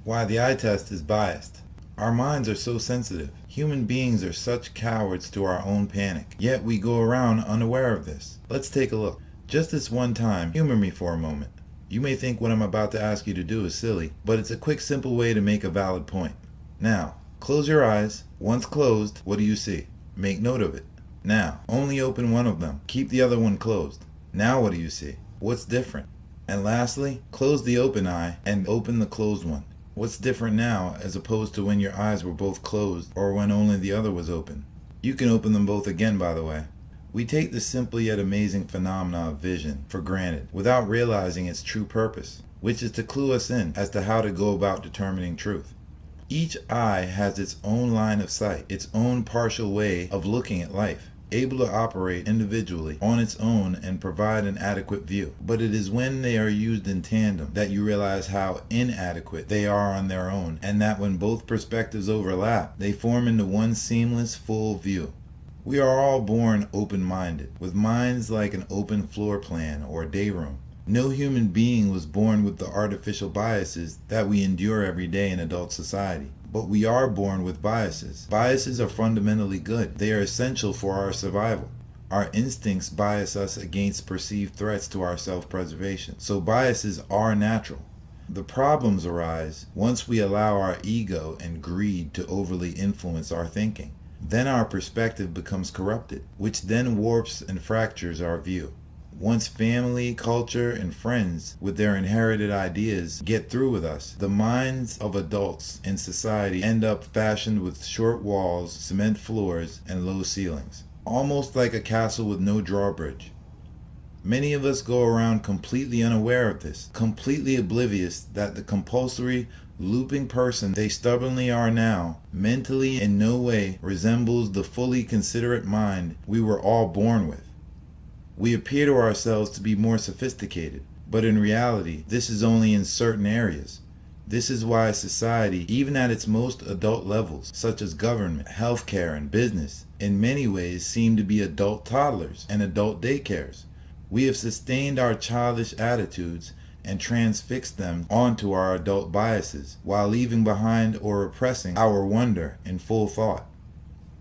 Why the eye test is biased. Our minds are so sensitive. Human beings are such cowards to our own panic, yet we go around unaware of this. Let's take a look. Just this one time, humor me for a moment. You may think what I'm about to ask you to do is silly, but it's a quick, simple way to make a valid point. Now, close your eyes. Once closed, what do you see? Make note of it. Now, only open one of them. Keep the other one closed. Now what do you see? What's different? And lastly, close the open eye and open the closed one. What's different now as opposed to when your eyes were both closed or when only the other was open? You can open them both again, by the way. We take this simple yet amazing phenomena of vision for granted without realizing its true purpose, which is to clue us in as to how to go about determining truth. Each eye has its own line of sight, its own partial way of looking at life, able to operate individually on its own and provide an adequate view. But it is when they are used in tandem that you realize how inadequate they are on their own, and that when both perspectives overlap, they form into one seamless, full view. We are all born open-minded, with minds like an open floor plan or day room. No human being was born with the artificial biases that we endure every day in adult society. But we are born with biases. Biases are fundamentally good. They are essential for our survival. Our instincts bias us against perceived threats to our self-preservation. So biases are natural. The problems arise once we allow our ego and greed to overly influence our thinking. Then our perspective becomes corrupted, which then warps and fractures our view. Once family, culture, and friends with their inherited ideas get through with us, the minds of adults in society end up fashioned with short walls, cement floors, and low ceilings, almost like a castle with no drawbridge. Many of us go around completely unaware of this, completely oblivious that the compulsory, looping person they stubbornly are now, mentally in no way resembles the fully considerate mind we were all born with. We appear to ourselves to be more sophisticated, but in reality, this is only in certain areas. This is why society, even at its most adult levels, such as government, healthcare, and business, in many ways seem to be adult toddlers and adult daycares. We have sustained our childish attitudes and transfixed them onto our adult biases, while leaving behind or repressing our wonder in full thought.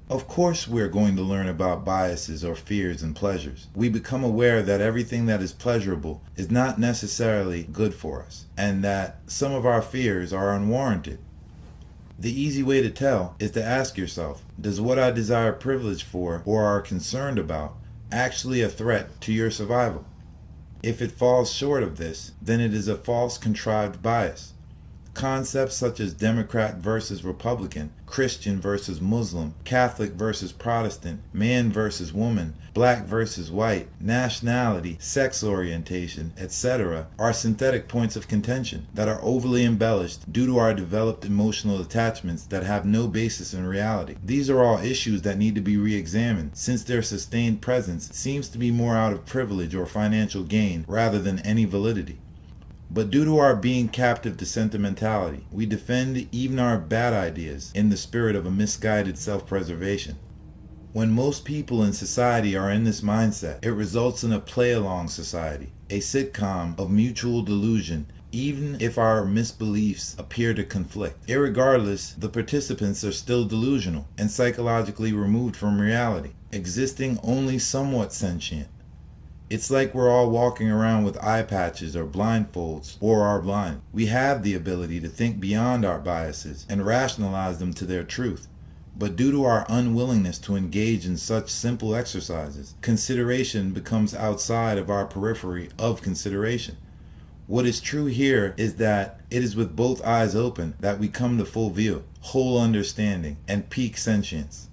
Of course we're going to learn about biases or fears and pleasures. We become aware that everything that is pleasurable is not necessarily good for us, and that some of our fears are unwarranted. The easy way to tell is to ask yourself, does what I desire privilege for or are concerned about actually a threat to your survival? If it falls short of this, then it is a false contrived bias. Concepts such as Democrat versus Republican, Christian versus Muslim, Catholic versus Protestant, man versus woman, black versus white, nationality, sex orientation, etc. are synthetic points of contention that are overly embellished due to our developed emotional attachments that have no basis in reality. These are all issues that need to be re-examined, since their sustained presence seems to be more out of privilege or financial gain rather than any validity. But due to our being captive to sentimentality, we defend even our bad ideas in the spirit of a misguided self-preservation. When most people in society are in this mindset, it results in a play-along society, a sitcom of mutual delusion, even if our misbeliefs appear to conflict. Irregardless, the participants are still delusional and psychologically removed from reality, existing only somewhat sentient. It's like we're all walking around with eye patches or blindfolds, or are blind. We have the ability to think beyond our biases and rationalize them to their truth. But due to our unwillingness to engage in such simple exercises, consideration becomes outside of our periphery of consideration. What is true here is that it is with both eyes open that we come to full view, whole understanding, and peak sentience.